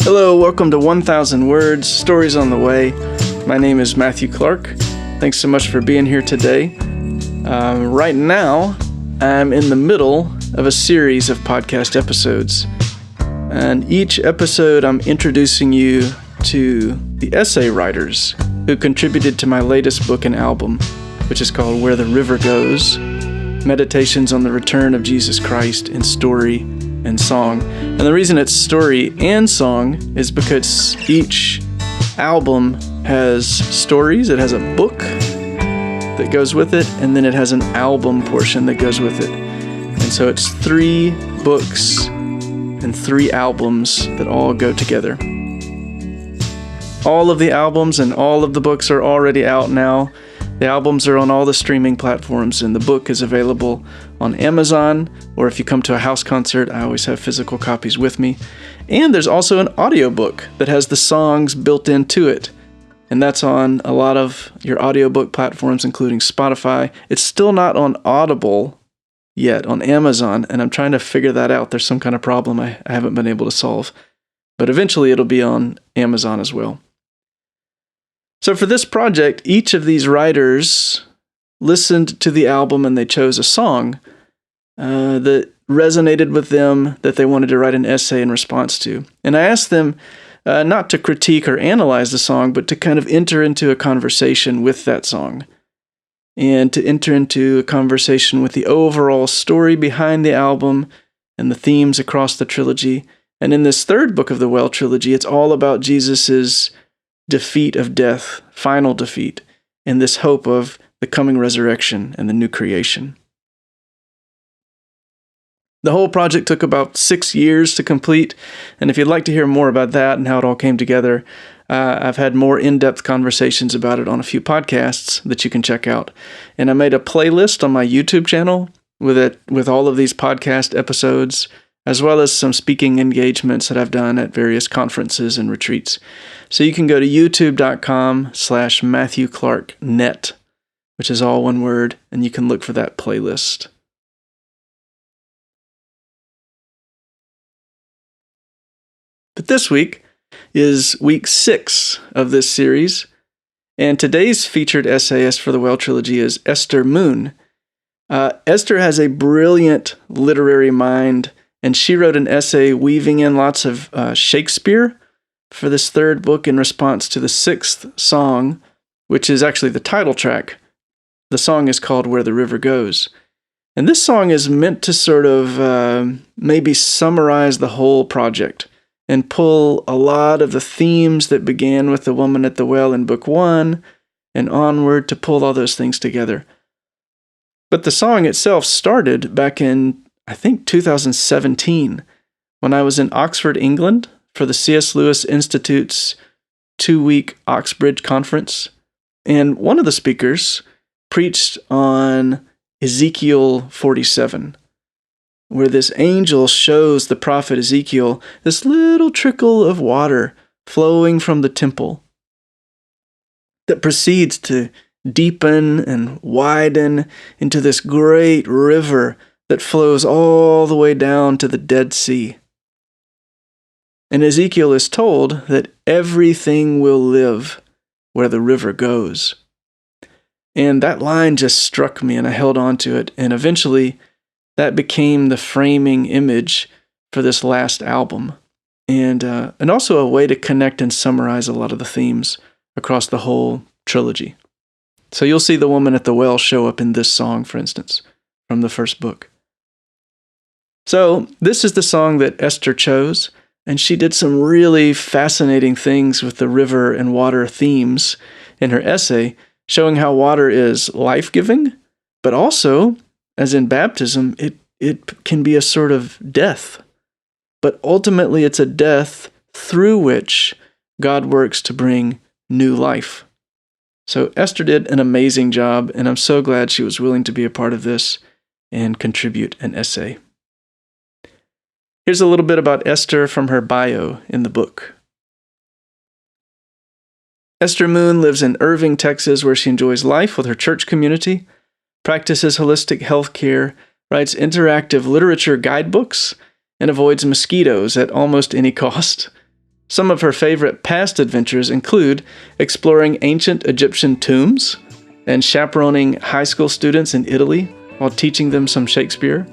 Hello, welcome to 1,000 Words, Stories on the Way. My name is Matthew Clark. Thanks so much for being here today. Right now, I'm in the middle of a series of podcast episodes. And each episode, I'm introducing you to the essay writers who contributed to my latest book and album, which is called Where the River Goes, Meditations on the Return of Jesus Christ in Story and Song. And the reason it's story and song is because each album has stories. It has a book that goes with it, and then it has an album portion that goes with it. And so it's 3 books and 3 albums that all go together. All of the albums and all of the books are already out now. The albums are on all the streaming platforms, and the book is available on Amazon, or if you come to a house concert, I always have physical copies with me. And there's also an audiobook that has the songs built into it, and that's on a lot of your audiobook platforms, including Spotify. It's still not on Audible yet on Amazon, and I'm trying to figure that out. There's some kind of problem I haven't been able to solve, but eventually it'll be on Amazon as well. So for this project, each of these writers listened to the album and they chose a song that resonated with them, that they wanted to write an essay in response to. And I asked them not to critique or analyze the song, but to kind of enter into a conversation with that song, and to enter into a conversation with the overall story behind the album and the themes across the trilogy. And in this 3rd book of the Well trilogy, it's all about Jesus's defeat of death, final defeat, and this hope of the coming resurrection and the new creation. The whole project took about 6 years to complete, and if you'd like to hear more about that and how it all came together, I've had more in-depth conversations about it on a few podcasts that you can check out. And I made a playlist on my YouTube channel with all of these podcast episodes, as well as some speaking engagements that I've done at various conferences and retreats. So you can go to youtube.com/MatthewClarkNet, which is all one word, and you can look for that playlist. But this week is week 6 of this series, and today's featured essayist for the Well Trilogy is Esther Moon. Esther has a brilliant literary mind, and she wrote an essay weaving in lots of Shakespeare for this 3rd book in response to the 6th song, which is actually the title track. The song is called Where the River Goes. And this song is meant to sort of maybe summarize the whole project and pull a lot of the themes that began with the woman at the well in book 1 and onward, to pull all those things together. But the song itself started back in, I think, 2017, when I was in Oxford, England, for the C.S. Lewis Institute's 2-week Oxbridge conference. And one of the speakers preached on Ezekiel 47, where this angel shows the prophet Ezekiel this little trickle of water flowing from the temple that proceeds to deepen and widen into this great river that flows all the way down to the Dead Sea. And Ezekiel is told that everything will live where the river goes. And that line just struck me, and I held on to it, and eventually that became the framing image for this last album, and also a way to connect and summarize a lot of the themes across the whole trilogy. So you'll see the woman at the well show up in this song, for instance, from the 1st book. So this is the song that Esther chose, and she did some really fascinating things with the river and water themes in her essay, showing how water is life-giving, but also, as in baptism, it can be a sort of death. But ultimately, it's a death through which God works to bring new life. So Esther did an amazing job, and I'm so glad she was willing to be a part of this and contribute an essay. Here's a little bit about Esther from her bio in the book. Esther Moon lives in Irving, Texas, where she enjoys life with her church community, practices holistic health care, writes interactive literature guidebooks, and avoids mosquitoes at almost any cost. Some of her favorite past adventures include exploring ancient Egyptian tombs and chaperoning high school students in Italy while teaching them some Shakespeare.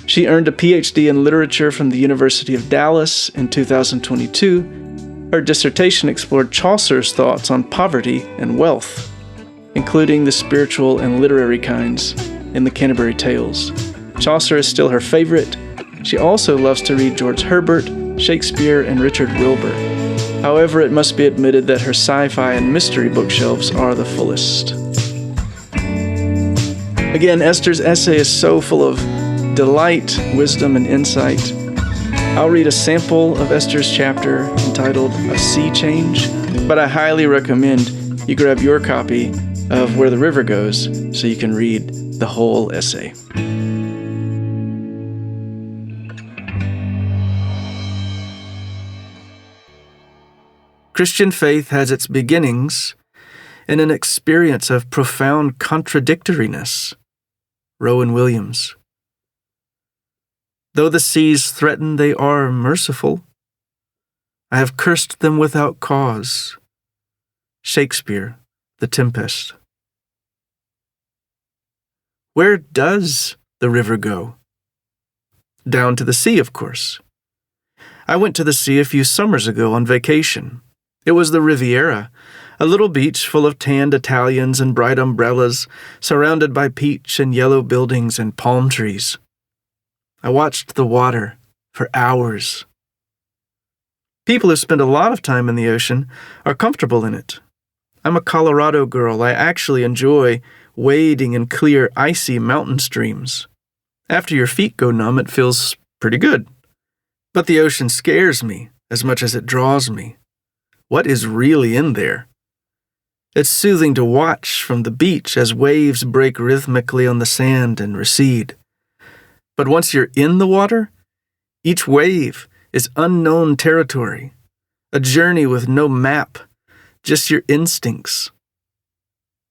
She earned a PhD in literature from the University of Dallas in 2022. Her dissertation explored Chaucer's thoughts on poverty and wealth, including the spiritual and literary kinds in the Canterbury Tales. Chaucer is still her favorite. She also loves to read George Herbert, Shakespeare, and Richard Wilbur. However, it must be admitted that her sci-fi and mystery bookshelves are the fullest. Again, Esther's essay is so full of delight, wisdom, and insight. I'll read a sample of Esther's chapter entitled A Sea Change, but I highly recommend you grab your copy of Where the River Goes so you can read the whole essay. Christian faith has its beginnings in an experience of profound contradictoriness. Rowan Williams. Though the seas threaten, they are merciful. I have cursed them without cause. Shakespeare, The Tempest. Where does the river go? Down to the sea, of course. I went to the sea a few summers ago on vacation. It was the Riviera, a little beach full of tanned Italians and bright umbrellas, surrounded by peach and yellow buildings and palm trees. I watched the water for hours. People who spend a lot of time in the ocean are comfortable in it. I'm a Colorado girl. I actually enjoy wading in clear, icy mountain streams. After your feet go numb, it feels pretty good. But the ocean scares me as much as it draws me. What is really in there? It's soothing to watch from the beach as waves break rhythmically on the sand and recede. But once you're in the water, each wave is unknown territory, a journey with no map, just your instincts.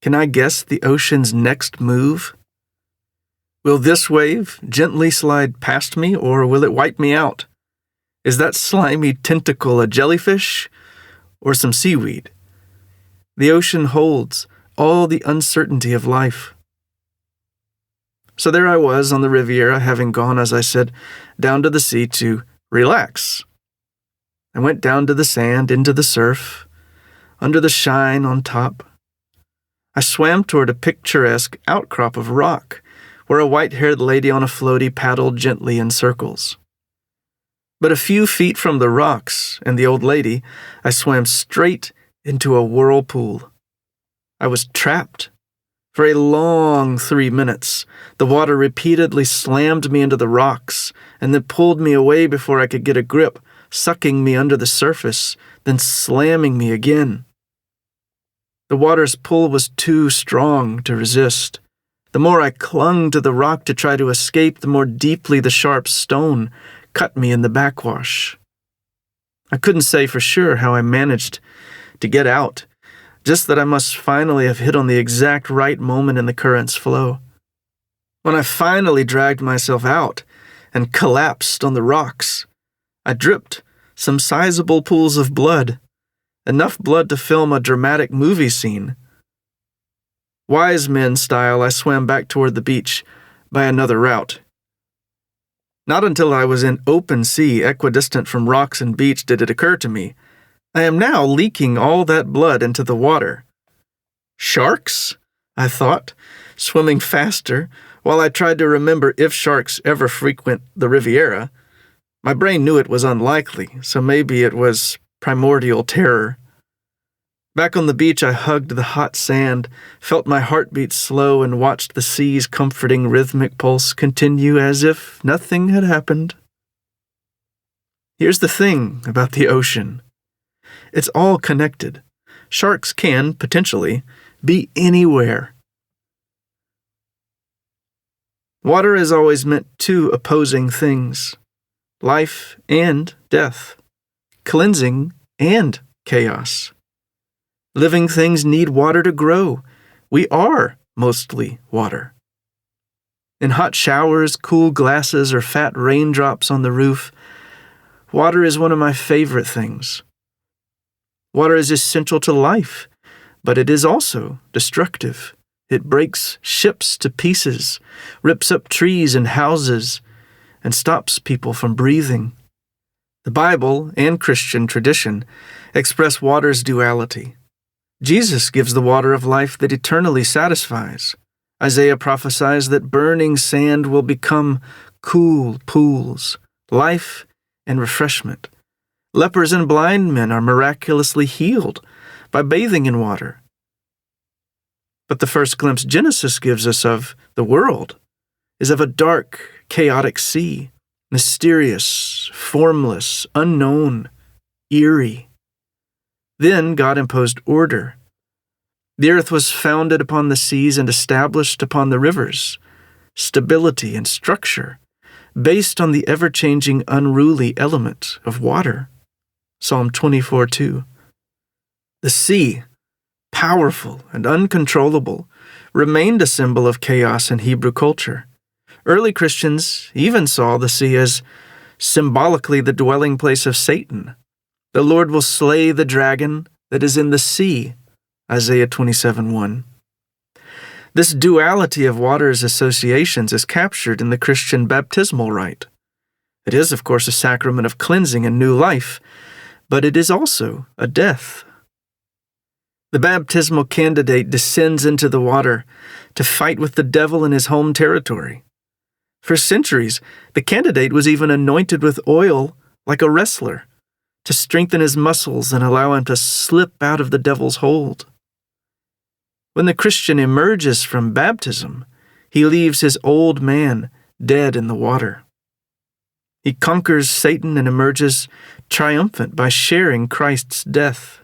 Can I guess the ocean's next move? Will this wave gently slide past me, or will it wipe me out? Is that slimy tentacle a jellyfish or some seaweed? The ocean holds all the uncertainty of life. So there I was on the Riviera, having gone, as I said, down to the sea to relax. I went down to the sand, into the surf, under the shine on top. I swam toward a picturesque outcrop of rock, where a white-haired lady on a floaty paddled gently in circles. But a few feet from the rocks and the old lady, I swam straight into a whirlpool. I was trapped. For a long 3 minutes, the water repeatedly slammed me into the rocks and then pulled me away before I could get a grip, sucking me under the surface, then slamming me again. The water's pull was too strong to resist. The more I clung to the rock to try to escape, the more deeply the sharp stone cut me in the backwash. I couldn't say for sure how I managed to get out, just that I must finally have hit on the exact right moment in the current's flow. When I finally dragged myself out and collapsed on the rocks, I dripped some sizable pools of blood, enough blood to film a dramatic movie scene. Wise men style, I swam back toward the beach by another route. Not until I was in open sea, equidistant from rocks and beach, did it occur to me. I am now leaking all that blood into the water. Sharks? I thought, swimming faster, while I tried to remember if sharks ever frequent the Riviera. My brain knew it was unlikely, so maybe it was primordial terror. Back on the beach, I hugged the hot sand, felt my heartbeat slow, and watched the sea's comforting rhythmic pulse continue as if nothing had happened. Here's the thing about the ocean. It's all connected. Sharks can, potentially, be anywhere. Water has always meant two opposing things: life and death, cleansing and chaos. Living things need water to grow. We are mostly water. In hot showers, cool glasses, or fat raindrops on the roof, water is one of my favorite things. Water is essential to life, but it is also destructive. It breaks ships to pieces, rips up trees and houses, and stops people from breathing. The Bible and Christian tradition express water's duality. Jesus gives the water of life that eternally satisfies. Isaiah prophesies that burning sand will become cool pools, life and refreshment. Lepers and blind men are miraculously healed by bathing in water. But the first glimpse Genesis gives us of the world is of a dark, chaotic sea, mysterious, formless, unknown, eerie. Then God imposed order. The earth was founded upon the seas and established upon the rivers, stability and structure, based on the ever-changing, unruly element of water. Psalm 24:2. The sea, powerful and uncontrollable, remained a symbol of chaos in Hebrew culture. Early Christians even saw the sea as symbolically the dwelling place of Satan. The Lord will slay the dragon that is in the sea, Isaiah 27:1. This duality of water's associations is captured in the Christian baptismal rite. It is, of course, a sacrament of cleansing and new life, but it is also a death. The baptismal candidate descends into the water to fight with the devil in his home territory. For centuries, the candidate was even anointed with oil like a wrestler to strengthen his muscles and allow him to slip out of the devil's hold. When the Christian emerges from baptism, he leaves his old man dead in the water. He conquers Satan and emerges triumphant by sharing Christ's death,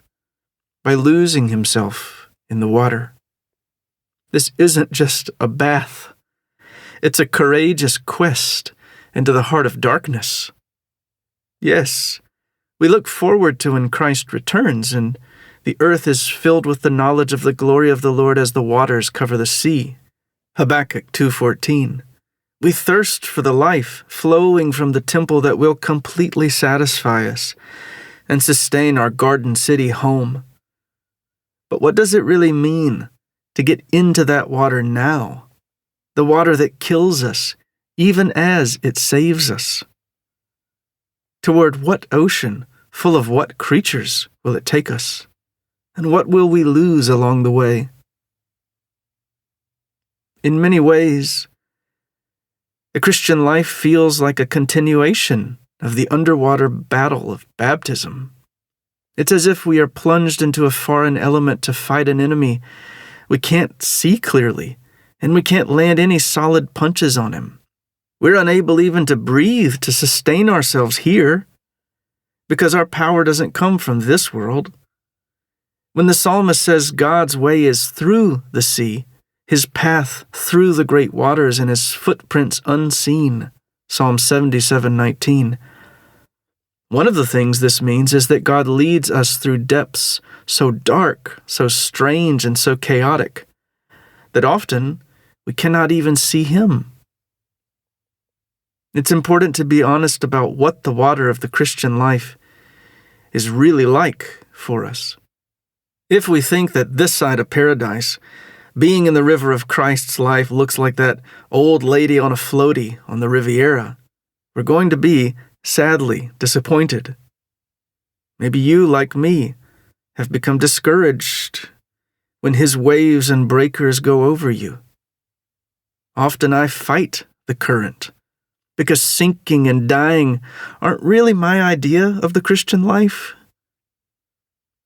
by losing himself in the water. This isn't just a bath. It's a courageous quest into the heart of darkness. Yes, we look forward to when Christ returns and the earth is filled with the knowledge of the glory of the Lord as the waters cover the sea. Habakkuk 2:14. We thirst for the life flowing from the temple that will completely satisfy us and sustain our garden city home. But what does it really mean to get into that water now? The water that kills us, even as it saves us. Toward what ocean, full of what creatures, will it take us? And what will we lose along the way? In many ways, the Christian life feels like a continuation of the underwater battle of baptism. It's as if we are plunged into a foreign element to fight an enemy we can't see clearly, and we can't land any solid punches on him. We're unable even to breathe to sustain ourselves here, because our power doesn't come from this world. When the psalmist says God's way is through the sea, his path through the great waters, and his footprints unseen, Psalm 77:19. One of the things this means is that God leads us through depths so dark, so strange, and so chaotic that often we cannot even see him. It's important to be honest about what the water of the Christian life is really like for us. If we think that this side of paradise, being in the river of Christ's life, looks like that old lady on a floaty on the Riviera, we're going to be sadly disappointed. Maybe you, like me, have become discouraged when his waves and breakers go over you. Often I fight the current because sinking and dying aren't really my idea of the Christian life.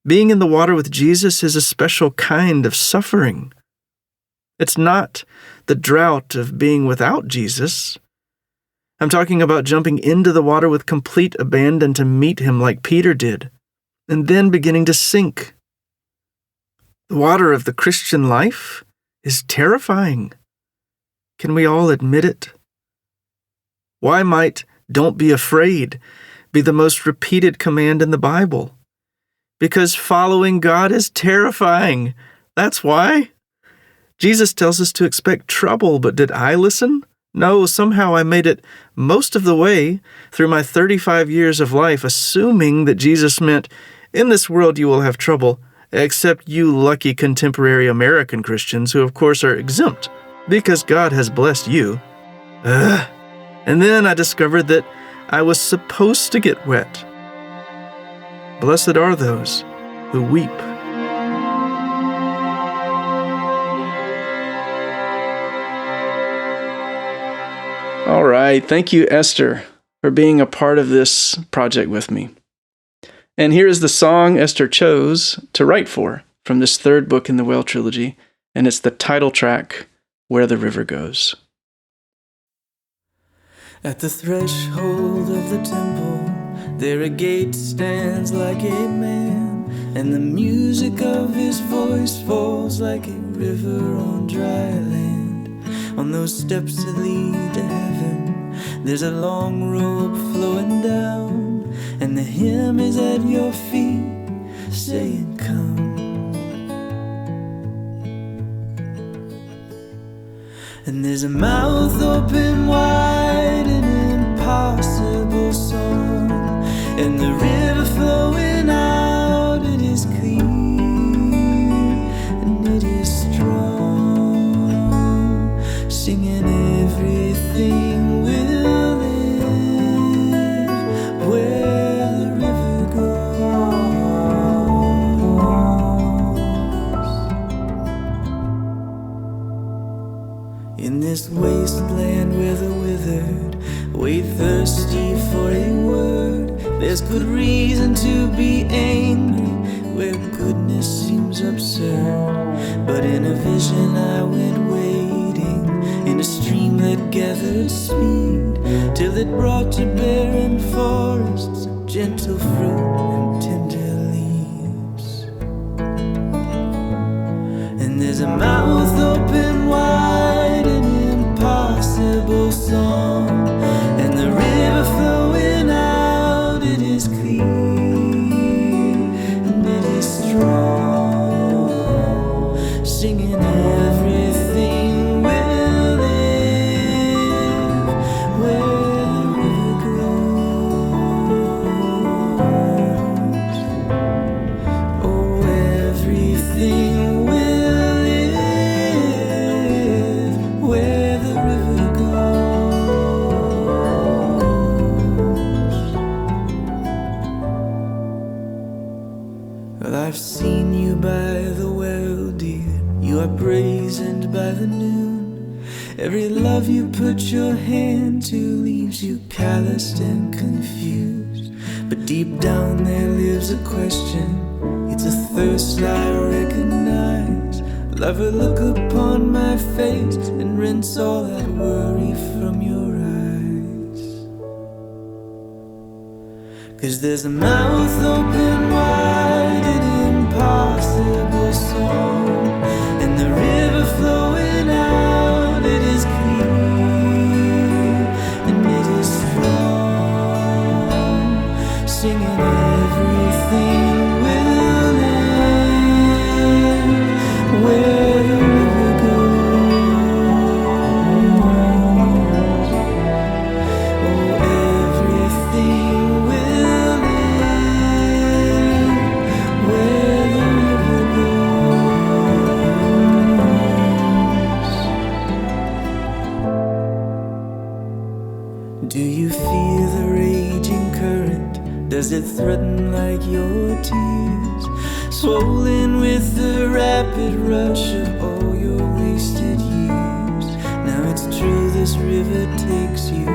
Being in the water with Jesus is a special kind of suffering. It's not the drought of being without Jesus. I'm talking about jumping into the water with complete abandon to meet him like Peter did, and then beginning to sink. The water of the Christian life is terrifying. Can we all admit it? Why might "don't be afraid" be the most repeated command in the Bible? Because following God is terrifying. That's why. Jesus tells us to expect trouble, but did I listen? No, somehow I made it most of the way through my 35 years of life, assuming that Jesus meant, in this world you will have trouble, except you lucky contemporary American Christians who, of course, are exempt because God has blessed you. And then I discovered that I was supposed to get wet. Blessed are those who weep. All right. Thank you, Esther, for being a part of this project with me. And here is the song Esther chose to write for from this third book in the Whale trilogy, and it's the title track, Where the River Goes. At the threshold of the temple, there a gate stands like a man, and the music of his voice falls like a river on dry land. On those steps that lead to heaven, there's a long rope flowing down, and the hymn is at your feet, saying, come. And there's a mouth open wide, an impossible song, and the river flowing out, it is clear, and it is strong, singing everything will live where the river goes. In this wasteland where the withered wait thirsty for a word, there's good reason to be angry where goodness seems absurd. But in a vision I went wading in a stream that gathered speed, till it brought to barren forests of gentle fruit and tender leaves. And there's a mouth open wide, an impossible song, and the river flowing out, it is clear, and it is strong, singing everything will live where the river goes. Oh, everything will live where the river goes. Well, I've seen you by the well, dear. You are brazened by the noon. Every love you put your hand to leaves you calloused and confused. But deep down there lives a question. It's a thirst I recognize. Lover, look upon my face and rinse all that worry from your eyes. 'Cause there's a mouth open wide, an impossible song, and the river flowing out, it is clear, and it is strong, singing everything will live where the river goes. Oh, everything will live where the river goes. Do you feel the raging current? Does it threaten like your tears, swollen with the rapid rush of all your wasted years? Now it's true this river takes you,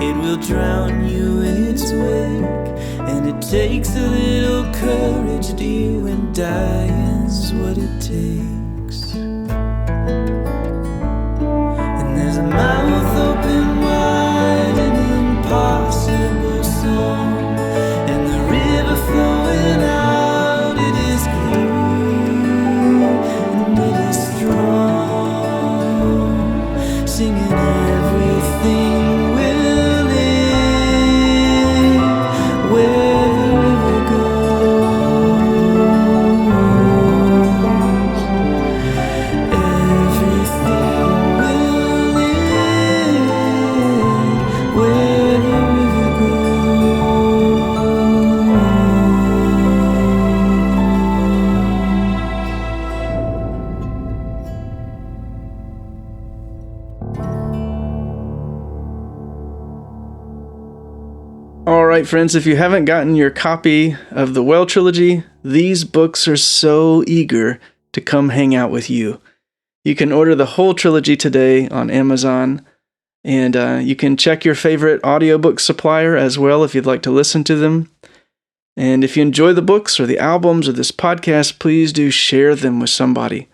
it will drown you in its wake, and it takes a little courage, dear, when dying's what it takes. And there's a mouth open wide, an impossible song, and the river flowing out, it is clear, and it is strong, singing everything will live where the river goes. Everything will live All right, friends, if you haven't gotten your copy of the Well Trilogy, these books are so eager to come hang out with you. You can order the whole trilogy today on Amazon, and you can check your favorite audiobook supplier as well if you'd like to listen to them. And if you enjoy the books or the albums or this podcast, please do share them with somebody.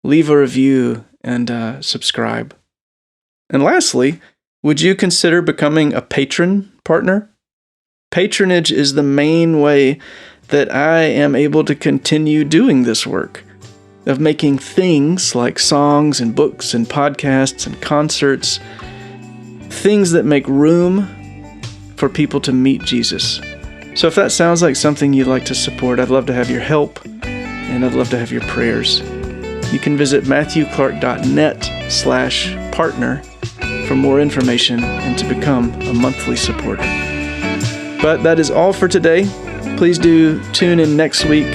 Leave a review and subscribe. And lastly, would you consider becoming a patron partner? Patronage is the main way that I am able to continue doing this work of making things like songs and books and podcasts and concerts, things that make room for people to meet Jesus. So if that sounds like something you'd like to support, I'd love to have your help, and I'd love to have your prayers. You can visit matthewclark.net/partner for more information and to become a monthly supporter. But that is all for today. Please do tune in next week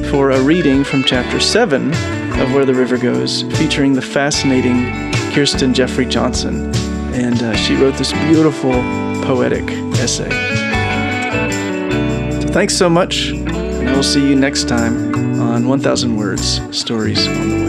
for a reading from Chapter 7 of Where the River Goes, featuring the fascinating Kirsten Jeffrey Johnson. And she wrote this beautiful poetic essay. So thanks so much, and I will see you next time on 1,000 Words, Stories on the Way.